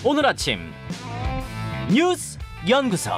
오늘 아침 뉴스 연구소.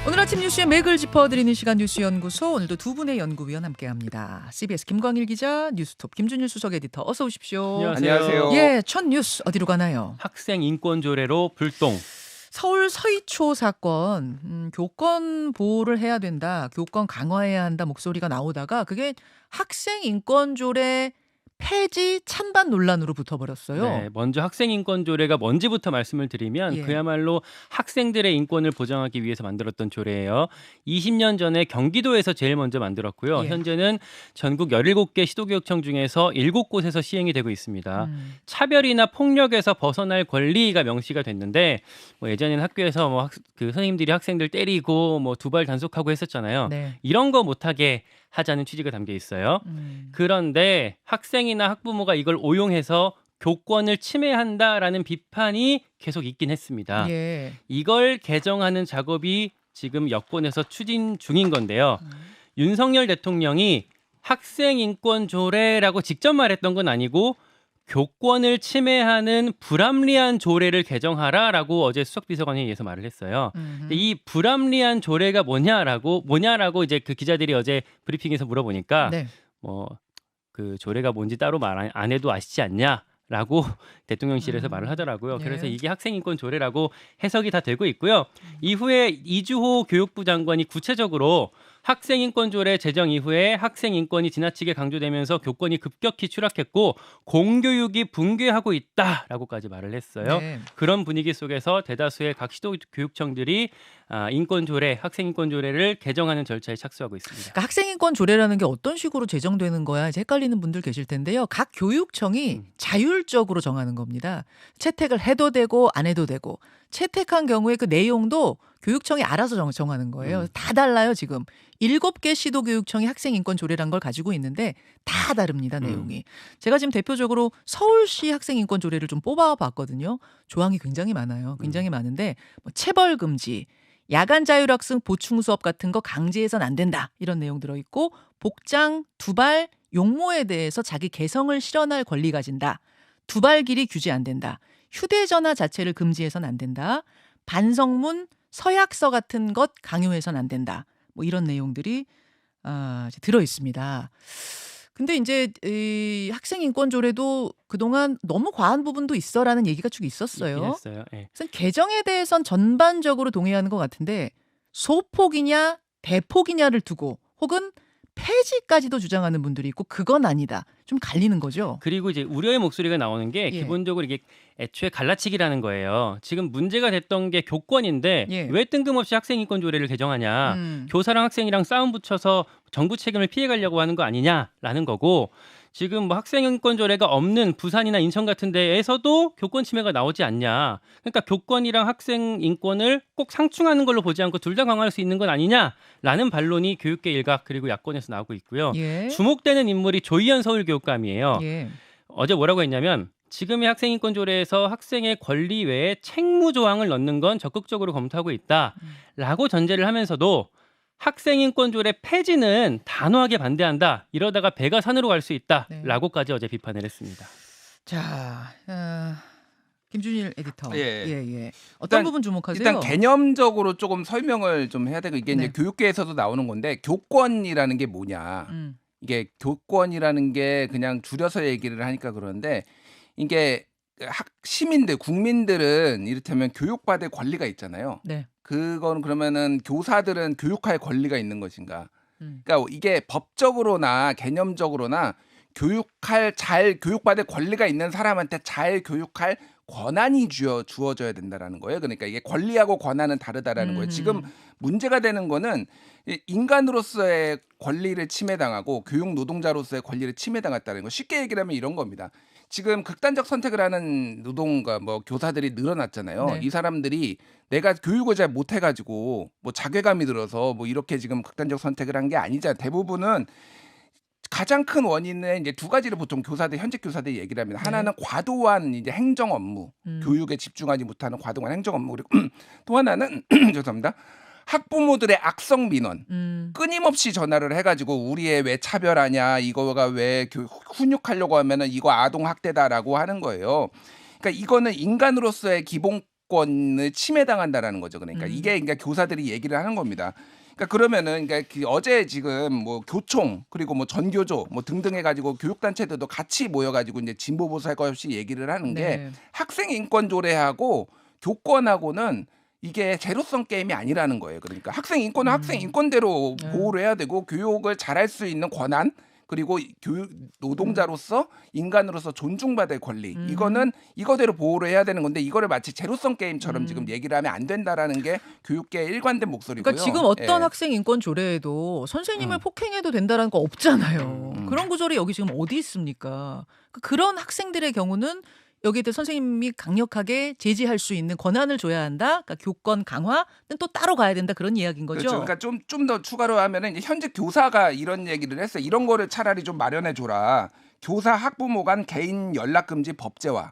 오늘 아침 뉴스의 맥을 짚어드리는 시간 뉴스연구소. 오늘도 두 분의 연구위원 함께합니다. CBS 김광일 기자, 뉴스톱 김준일 수석 에디터, 어서 오십시오. 안녕하세요. 예, 첫 뉴스 어디로 가나요? 학생 인권 조례로 불똥. 서울 서희초 사건, 교권 보호를 해야 된다, 교권 강화해야 한다 목소리가 나오다가 그게 학생 인권 조례 폐지 찬반 논란으로 붙어버렸어요. 네, 먼저 학생 인권 조례가 뭔지부터 말씀을 드리면 예. 그야말로 학생들의 인권을 보장하기 위해서 만들었던 조례예요. 20년 전에 경기도에서 제일 먼저 만들었고요. 예. 현재는 전국 17개 시도교육청 중에서 7곳에서 시행이 되고 있습니다. 차별이나 폭력에서 벗어날 권리가 명시가 됐는데 예전에는 학교에서 그 선생님들이 학생들 때리고 두 발 단속하고 했었잖아요. 네. 이런 거 못하게 하자는 취지가 담겨 있어요. 그런데 학생이나 학부모가 이걸 오용해서 교권을 침해한다라는 비판이 계속 있긴 했습니다. 예. 이걸 개정하는 작업이 지금 여권에서 추진 중인 건데요. 윤석열 대통령이 학생 인권 조례라고 직접 말했던 건 아니고 교권을 침해하는 불합리한 조례를 개정하라라고 어제 수석비서관 회의에서 말을 했어요. 근데 이 불합리한 조례가 뭐냐라고 이제 그 기자들이 어제 브리핑에서 물어보니까 네. 그 조례가 뭔지 따로 말 안 해도 아시지 않냐라고 대통령실에서 말을 하더라고요. 네. 그래서 이게 학생인권 조례라고 해석이 다 되고 있고요. 이후에 이주호 교육부 장관이 구체적으로 학생인권 조례 제정 이후에 학생인권이 지나치게 강조되면서 교권이 급격히 추락했고 공교육이 붕괴하고 있다라고까지 말을 했어요. 네. 그런 분위기 속에서 대다수의 각 시도교육청들이 인권 조례, 학생인권 조례를 개정하는 절차에 착수하고 있습니다. 그러니까 학생인권 조례라는 게 어떤 식으로 제정되는 거야 이제 헷갈리는 분들 계실 텐데요. 각 교육청이 자율적으로 정하는 겁니다. 채택을 해도 되고 안 해도 되고, 채택한 경우에 그 내용도 교육청이 알아서 정하는 거예요. 다 달라요 지금. 7개 시도교육청이 학생인권 조례란 걸 가지고 있는데 다 다릅니다 내용이. 제가 지금 대표적으로 서울시 학생인권 조례를 좀 뽑아봤거든요. 조항이 굉장히 많아요. 굉장히 많은데 체벌 금지, 야간 자율학습 보충 수업 같은 거 강제해서는 안 된다 이런 내용 들어있고, 복장, 두발, 용모에 대해서 자기 개성을 실현할 권리 가진다, 두발 길이 규제 안 된다, 휴대전화 자체를 금지해서는 안 된다, 반성문, 서약서 같은 것 강요해서는 안 된다, 이런 내용들이 이제 들어 있습니다. 근데 이제 이 학생인권 조례도 그동안 너무 과한 부분도 있어라는 얘기가 쭉 있었어요. 있긴 했어요. 예. 그래서 개정에 대해선 전반적으로 동의하는 것 같은데 소폭이냐 대폭이냐를 두고, 혹은 폐지까지도 주장하는 분들이 있고 그건 아니다, 좀 갈리는 거죠. 그리고 이제 우려의 목소리가 나오는 게 예. 기본적으로 이게 애초에 갈라치기라는 거예요. 지금 문제가 됐던 게 교권인데 예. 왜 뜬금없이 학생인권 조례를 개정하냐. 교사랑 학생이랑 싸움 붙여서 정부 책임을 피해가려고 하는 거 아니냐라는 거고, 지금 학생인권 조례가 없는 부산이나 인천 같은 데에서도 교권 침해가 나오지 않냐. 그러니까 교권이랑 학생 인권을 꼭 상충하는 걸로 보지 않고 둘 다 강화할 수 있는 건 아니냐라는 반론이 교육계 일각 그리고 야권에서 나오고 있고요. 예. 주목되는 인물이 조희연 서울교육감이에요. 예. 어제 뭐라고 했냐면, 지금의 학생인권 조례에서 학생의 권리 외에 책무 조항을 넣는 건 적극적으로 검토하고 있다라고 전제를 하면서도 학생인권 조례 폐지는 단호하게 반대한다, 이러다가 배가 산으로 갈 수 있다라고까지 어제 비판을 했습니다. 자, 김준일 에디터. 예. 어떤 일단- 부분 주목하세요? 일단 개념적으로 조금 설명을 좀 해야 되고, 이게 네. 이제 교육계에서도 나오는 건데, 교권이라는 게 뭐냐. 이게 교권이라는 게 그냥 줄여서 얘기를 하니까 그러는데, 이게 시민들, 국민들은 이를테면 교육받을 권리가 있잖아요. 네. 그건 그러면은 교사들은 교육할 권리가 있는 것인가? 음. 그러니까 이게 법적으로나 개념적으로나 잘 교육받을 권리가 있는 사람한테 잘 교육할 권한이 주어져야 된다라는 거예요. 그러니까 이게 권리하고 권한은 다르다라는 거예요. 지금 문제가 되는 거는 인간으로서의 권리를 침해당하고 교육 노동자로서의 권리를 침해당했다는 거. 쉽게 얘기를 하면 이런 겁니다. 지금 극단적 선택을 하는 노동가 교사들이 늘어났잖아요. 네. 이 사람들이 내가 교육을 잘 못해가지고 자괴감이 들어서 이렇게 지금 극단적 선택을 한 게 아니잖아요. 대부분은 가장 큰 원인은 이제 두 가지를 보통 현직 교사들이 얘기를 합니다. 하나는 과도한 이제 행정 업무, 교육에 집중하지 못하는 과도한 행정 업무, 그리고 또 하나는 죄송합니다. 학부모들의 악성 민원, 끊임없이 전화를 해가지고 우리 애 왜 차별하냐, 이거가 왜 훈육하려고 하면은 이거 아동 학대다라고 하는 거예요. 그러니까 이거는 인간으로서의 기본권을 침해당한다라는 거죠. 그러니까 이게 그러니까 교사들이 얘기를 하는 겁니다. 그러니까 그러면은 그러니까 어제 지금 뭐 교총 그리고 뭐 전교조 뭐 등등 해가지고 교육단체들도 같이 모여가지고 이제 진보 보수 할 것 없이 얘기를 하는 게 네. 학생 인권 조례하고 교권하고는 이게 제로섬 게임이 아니라는 거예요. 그러니까 학생 인권은 학생 인권대로 보호를 해야 되고 교육을 잘할 수 있는 권한 그리고 교육 노동자로서 인간으로서 존중받을 권리 이거는 이거대로 보호를 해야 되는 건데 이거를 마치 제로섬 게임처럼 지금 얘기를 하면 안 된다라는 게 교육계의 일관된 목소리고요. 그러니까 지금 어떤 예. 학생 인권 조례에도 선생님을 폭행해도 된다라는 거 없잖아요. 그런 구절이 여기 지금 어디 있습니까? 그런 학생들의 경우는 여기에 대해 선생님이 강력하게 제지할 수 있는 권한을 줘야 한다. 그러니까 교권 강화는 또 따로 가야 된다. 그런 이야기인 거죠. 그렇죠. 그러니까 좀 더 추가로 하면은 이제 현직 교사가 이런 얘기를 했어요. 이런 거를 차라리 좀 마련해 줘라. 교사 학부모 간 개인 연락 금지 법제화.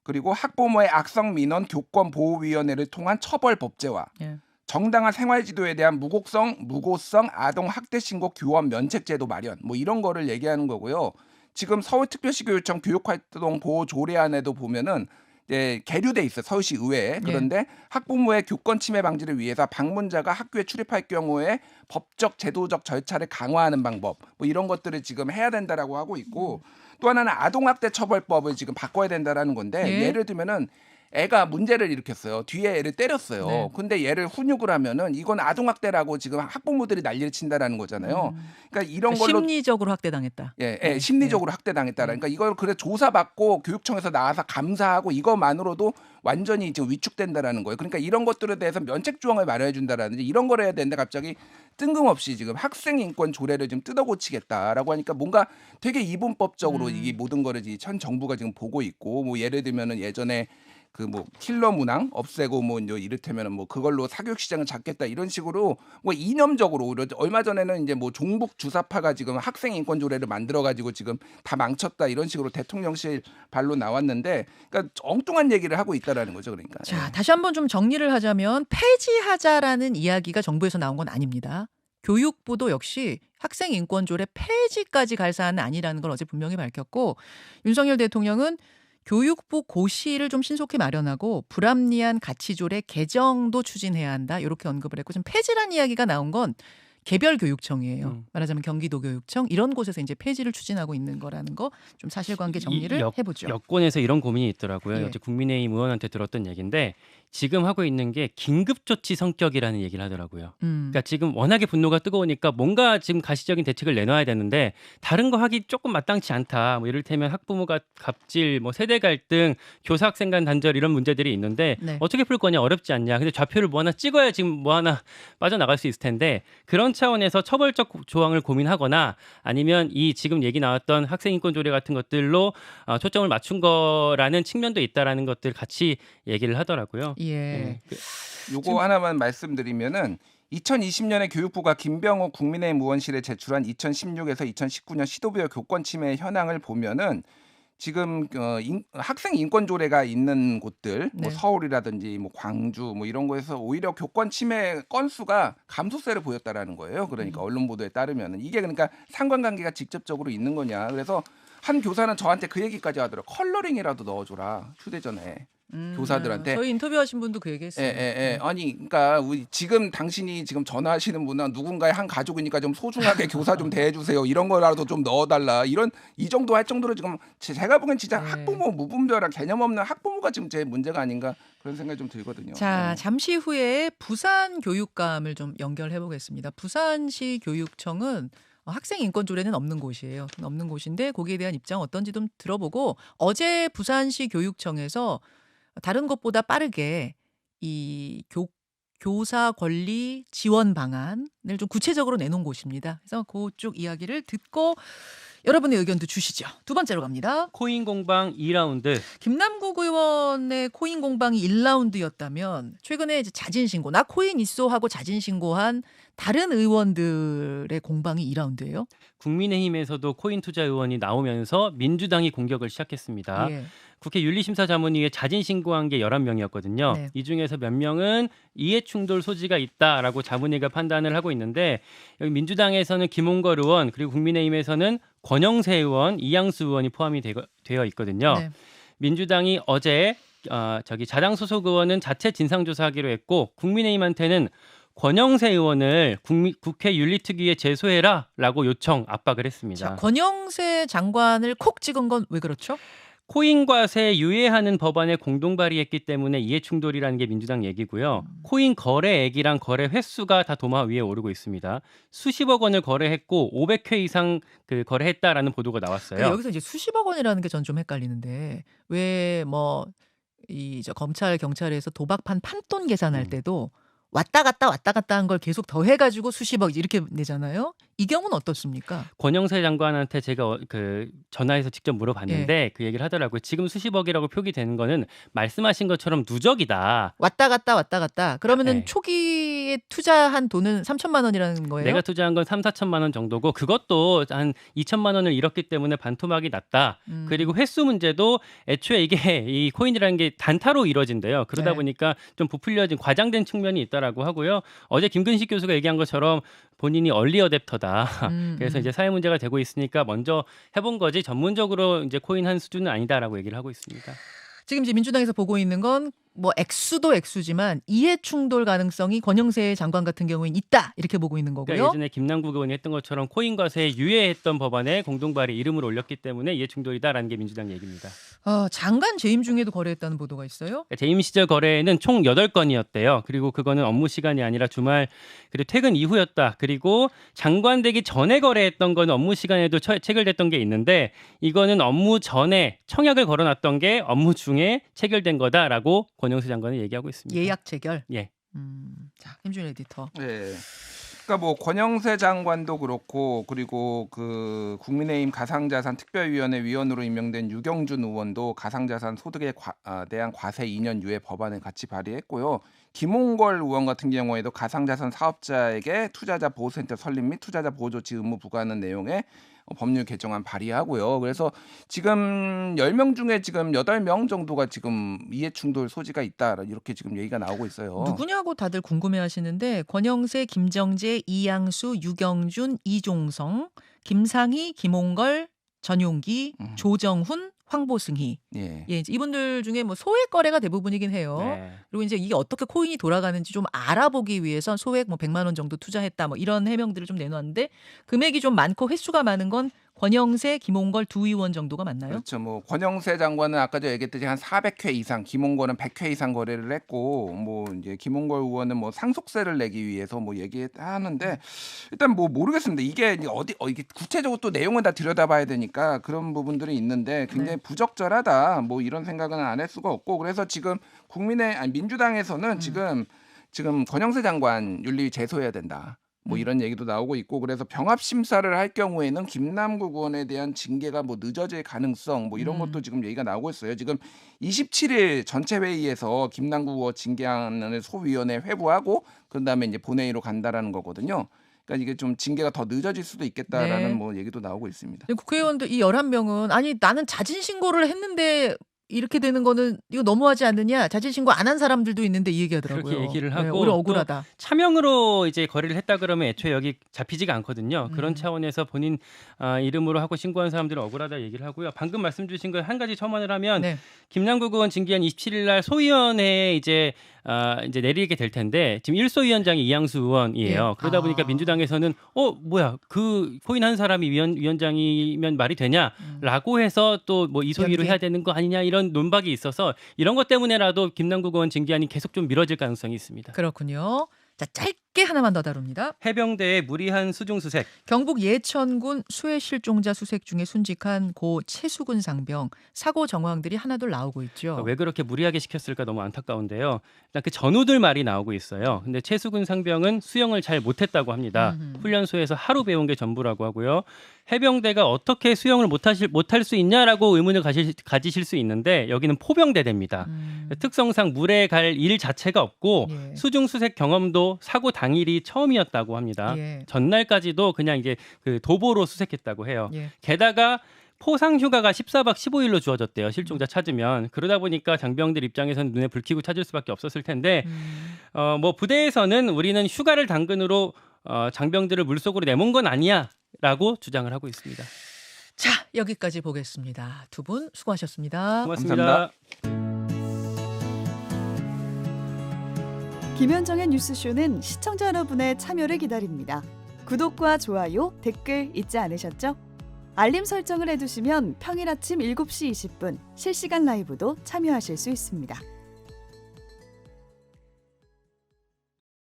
그리고 학부모의 악성 민원 교권 보호 위원회를 통한 처벌 법제화. 예. 정당한 생활 지도에 대한 무고성 아동 학대 신고 교원 면책 제도 마련. 뭐 이런 거를 얘기하는 거고요. 지금 서울특별시 교육청 교육활동 보호 조례안에도 보면은 계류돼 있어요. 서울시 의회에. 그런데 학부모의 교권 침해 방지를 위해서 방문자가 학교에 출입할 경우에 법적 제도적 절차를 강화하는 방법 뭐 이런 것들을 지금 해야 된다라고 하고 있고 또 하나는 아동학대 처벌법을 지금 바꿔야 된다라는 건데 예를 들면은 애가 문제를 일으켰어요. 뒤에 애를 때렸어요. 네. 근데 얘를 훈육을 하면은 이건 아동학대라고 지금 학부모들이 난리를 친다라는 거잖아요. 그러니까 이런 걸로 심리적으로 학대당했다. 심리적으로 학대당했다. 그러니까 이걸 그래 조사받고 교육청에서 나와서 감사하고 이것만으로도 완전히 지금 위축된다라는 거예요. 그러니까 이런 것들에 대해서 면책 조항을 마련해 준다라든지 이런 걸 해야 되는데 갑자기 뜬금없이 지금 학생 인권 조례를 좀 뜯어고치겠다라고 하니까 뭔가 되게 이분법적으로 이 모든 거를 현 정부가 지금 보고 있고 뭐 예를 들면은 예전에 그 뭐 킬러 문항 없애고 뭐 이제 이를테면은 뭐 그걸로 사교육 시장을 잡겠다 이런 식으로 뭐 이념적으로 얼마 전에는 이제 뭐 종북 주사파가 지금 학생 인권 조례를 만들어 가지고 지금 다 망쳤다 이런 식으로 대통령실 발로 나왔는데 그러니까 엉뚱한 얘기를 하고 있다라는 거죠. 그러니까. 자, 다시 한번 좀 정리를 하자면 폐지하자라는 이야기가 정부에서 나온 건 아닙니다. 교육부도 역시 학생 인권 조례 폐지까지 갈 사안은 아니라는 걸 어제 분명히 밝혔고 윤석열 대통령은 교육부 고시를 좀 신속히 마련하고 불합리한 가치조례 개정도 추진해야 한다. 이렇게 언급을 했고 지금 폐지란 이야기가 나온 건 개별 교육청이에요. 말하자면 경기도 교육청 이런 곳에서 이제 폐지를 추진하고 있는 거라는 거 좀 사실관계 정리를 해보죠. 여권에서 이런 고민이 있더라고요. 예. 어제 국민의힘 의원한테 들었던 얘기인데 지금 하고 있는 게 긴급조치 성격이라는 얘기를 하더라고요. 그러니까 지금 워낙에 분노가 뜨거우니까 뭔가 지금 가시적인 대책을 내놔야 되는데 다른 거 하기 조금 마땅치 않다. 뭐 이를테면 학부모가 갑질, 뭐 세대 갈등, 교사 학생 간 단절 이런 문제들이 있는데 네. 어떻게 풀 거냐 어렵지 않냐. 근데 좌표를 뭐 하나 찍어야 지금 뭐 하나 빠져나갈 수 있을 텐데 그런 차원에서 처벌적 조항을 고민하거나 아니면 이 지금 얘기 나왔던 학생인권 조례 같은 것들로 초점을 맞춘 거라는 측면도 있다라는 것들 같이 얘기를 하더라고요. 예. 요거 하나만 말씀드리면은 2020년에 교육부가 김병호 국민의힘 의원실에 제출한 2016에서 2019년 시도부여 교권 침해 현황을 보면은 지금 학생 인권 조례가 있는 곳들 뭐 네. 서울이라든지 뭐 광주 뭐 이런 거에서 오히려 교권 침해 건수가 감소세를 보였다라는 거예요. 그러니까 언론 보도에 따르면은 이게 그러니까 상관관계가 직접적으로 있는 거냐. 그래서 한 교사는 저한테 그 얘기까지 하더라고요. 컬러링이라도 넣어줘라 휴대전에. 교사들한테. 저희 인터뷰하신 분도 그 얘기했어요. 아니, 그러니까 지금 당신이 지금 전화하시는 분은 누군가의 한 가족이니까 좀 소중하게 교사 좀 대해주세요. 이런 거라도 좀 넣어달라. 이 정도 할 정도로 지금 제가 보기엔 진짜 학부모 무분별한 개념 없는 학부모가 지금 제 문제가 아닌가 그런 생각이 좀 들거든요. 자, 잠시 후에 부산 교육감을 좀 연결해 보겠습니다. 부산시 교육청은 학생 인권 조례는 없는 곳이에요. 없는 곳인데 거기에 대한 입장 어떤지 좀 들어보고 어제 부산시 교육청에서 다른 것보다 빠르게 이 교사 권리 지원 방안을 좀 구체적으로 내놓은 곳입니다. 그래서 그쪽 이야기를 듣고 여러분의 의견도 주시죠. 두 번째로 갑니다. 코인 공방 2라운드. 김남국 의원의 코인 공방이 1라운드였다면 최근에 이제 자진 신고, 나 코인 있어 하고 자진 신고한 다른 의원들의 공방이 2라운드예요. 국민의힘에서도 코인 투자 의원이 나오면서 민주당이 공격을 시작했습니다. 예. 국회 윤리심사자문위에 자진 신고한 게 11명이었거든요. 네. 이 중에서 몇 명은 이해충돌 소지가 있다라고 자문위가 판단을 하고 있는데 여기 민주당에서는 김홍걸 의원 그리고 국민의힘에서는 권영세 의원, 이양수 의원이 포함이 되어 있거든요. 네. 민주당이 어제 자당 소속 의원은 자체 진상조사하기로 했고 국민의힘한테는 권영세 의원을 국회 윤리특위에 제소해라라고 요청 압박을 했습니다. 자, 권영세 장관을 콕 찍은 건 왜 그렇죠? 코인 과세 유예하는 법안에 공동 발의했기 때문에 이해 충돌이라는 게 민주당 얘기고요. 코인 거래액이랑 거래 횟수가 다 도마 위에 오르고 있습니다. 수십억 원을 거래했고 500회 이상 거래했다라는 보도가 나왔어요. 그러니까 여기서 이제 수십억 원이라는 게 전 좀 헷갈리는데 왜 뭐 검찰 경찰에서 도박판 판돈 계산할 때도 왔다 갔다 한 걸 계속 더해가지고 수십억 이렇게 내잖아요. 이 경우는 어떻습니까? 권영세 장관한테 제가 전화해서 직접 물어봤는데 그 얘기를 하더라고요. 지금 수십억이라고 표기되는 거는 말씀하신 것처럼 누적이다. 왔다 갔다. 그러면은 네. 초기에 투자한 돈은 3천만 원이라는 거예요? 내가 투자한 건 3, 4천만 원 정도고 그것도 한 2천만 원을 잃었기 때문에 반토막이 났다. 그리고 횟수 문제도 애초에 이게 이 코인이라는 게 단타로 이루어진대요. 그러다 네. 보니까 좀 부풀려진 과장된 측면이 있다라고 하고요. 어제 김근식 교수가 얘기한 것처럼 본인이 얼리 어댑터다. 그래서 이제 사회 문제가 되고 있으니까 먼저 해본 거지 전문적으로 이제 코인 한 수준은 아니다라고 얘기를 하고 있습니다. 지금 이제 민주당에서 보고 있는 건 뭐 액수도 액수지만 이해 충돌 가능성이 권영세 장관 같은 경우에는 있다 이렇게 보고 있는 거고요. 그러니까 예전에 김남국 의원이 했던 것처럼 코인 과세에 유예했던 법안에 공동 발의 이름을 올렸기 때문에 이해 충돌이다라는 게 민주당 얘기입니다. 장관 재임 중에도 거래했다는 보도가 있어요. 재임 시절 거래는 총 8건이었대요. 그리고 그거는 업무 시간이 아니라 주말 그리고 퇴근 이후였다. 그리고 장관 되기 전에 거래했던 건 업무 시간에도 체결됐던 게 있는데 이거는 업무 전에 청약을 걸어놨던 게 업무 중에 체결된 거다라고 권영세 장관은 얘기하고 있습니다. 예약 체결. 예. 자, 김준 에디터. 네. 그러니까 뭐 권영세 장관도 그렇고 그리고 그 국민의힘 가상자산 특별위원회 위원으로 임명된 유경준 의원도 가상자산 소득에 대한 과세 2년 유예 법안을 같이 발의했고요. 김홍걸 의원 같은 경우에도 가상자산 사업자에게 투자자 보호센터 설립 및 투자자 보호 조치 의무 부과하는 내용의 법률 개정안 발의하고요. 그래서 지금 10명 중에 지금 8명 정도가 지금 이해충돌 소지가 있다 이렇게 지금 얘기가 나오고 있어요. 누구냐고 다들 궁금해하시는데 권영세, 김정재, 이양수, 유경준, 이종성, 김상희, 김홍걸, 전용기, 조정훈, 황보승희. 예. 이제 이분들 중에 뭐 소액 거래가 대부분이긴 해요. 네. 그리고 이제 이게 어떻게 코인이 돌아가는지 좀 알아보기 위해서 소액 뭐 100만 원 정도 투자했다 뭐 이런 해명들을 좀 내놓았는데 금액이 좀 많고 횟수가 많은 건 권영세, 김홍걸 두 의원 정도가 맞나요? 그렇죠. 뭐 권영세 장관은 아까 저 얘기했듯이 한 400회 이상, 김홍걸은 100회 이상 거래를 했고, 뭐 이제 김홍걸 의원은 뭐 상속세를 내기 위해서 뭐 얘기하는데 일단 뭐 모르겠습니다. 이게 이게 구체적으로 또 내용은 다 들여다봐야 되니까 그런 부분들이 있는데 굉장히 부적절하다. 뭐 이런 생각은 안 할 수가 없고 그래서 지금 민주당에서는 지금 권영세 장관 윤리 제소해야 된다. 뭐 이런 얘기도 나오고 있고 그래서 병합 심사를 할 경우에는 김남국 의원에 대한 징계가 뭐 늦어질 가능성 뭐 이런 것도 지금 얘기가 나오고 있어요. 지금 27일 전체 회의에서 김남국 의원 징계안을 소위원회 회부하고 그다음에 이제 본회의로 간다라는 거거든요. 그러니까 이게 좀 징계가 더 늦어질 수도 있겠다라는 네. 뭐 얘기도 나오고 있습니다. 국회의원들 이 11명은 아니 나는 자진 신고를 했는데 이렇게 되는 거는 이거 너무하지 않느냐. 자진 신고 안 한 사람들도 있는데 이 얘기하더라고요. 그렇게 얘기를 하고 오히려 억울하다. 차명으로 이제 거래를 했다 그러면 애초에 여기 잡히지가 않거든요. 그런 음. 차원에서 본인 이름으로 하고 신고한 사람들은 억울하다 얘기를 하고요. 방금 말씀 주신 거 한 가지 첨언을 하면 네. 김남국 의원 징계안 27일 날 소위원회에 이제 내리게 될 텐데 지금 1소위원장이 이양수 의원이에요. 예. 그러다 보니까 민주당에서는 뭐야 그 코인 한 사람이 위원장이면 말이 되냐라고 해서 또 뭐 이소위로 해야 되는 거 아니냐 이런 논박이 있어서 이런 것 때문에라도 김남국 의원 징계안이 계속 좀 미뤄질 가능성이 있습니다. 그렇군요. 자, 짧게 하나만 더 다룹니다. 해병대의 무리한 수중수색. 경북 예천군 수해 실종자 수색 중에 순직한 고 최수근 상병 사고 정황들이 하나둘 나오고 있죠. 왜 그렇게 무리하게 시켰을까 너무 안타까운데요. 일단 그 전우들 말이 나오고 있어요. 근데 최수근 상병은 수영을 잘 못했다고 합니다. 훈련소에서 하루 배운 게 전부라고 하고요. 해병대가 어떻게 수영을 못할 수 있냐라고 의문을 가지실 수 있는데 여기는 포병대대입니다. 특성상 물에 갈 일 자체가 없고 예. 수중수색 경험도 사고 당일이 처음이었다고 합니다. 예. 전날까지도 그냥 이제 그 도보로 수색했다고 해요. 예. 게다가 포상 휴가가 14박 15일로 주어졌대요. 실종자 찾으면. 그러다 보니까 장병들 입장에서는 눈에 불 켜고 찾을 수밖에 없었을 텐데 뭐 부대에서는 우리는 휴가를 당근으로 장병들을 물속으로 내몬 건 아니야라고 주장을 하고 있습니다. 자, 여기까지 보겠습니다. 두 분 수고하셨습니다. 고맙습니다. 김현정의 뉴스쇼는 시청자 여러분의 참여를 기다립니다. 구독과 좋아요, 댓글 잊지 않으셨죠? 알림 설정을 해두시면 평일 아침 7시 20분 실시간 라이브도 참여하실 수 있습니다.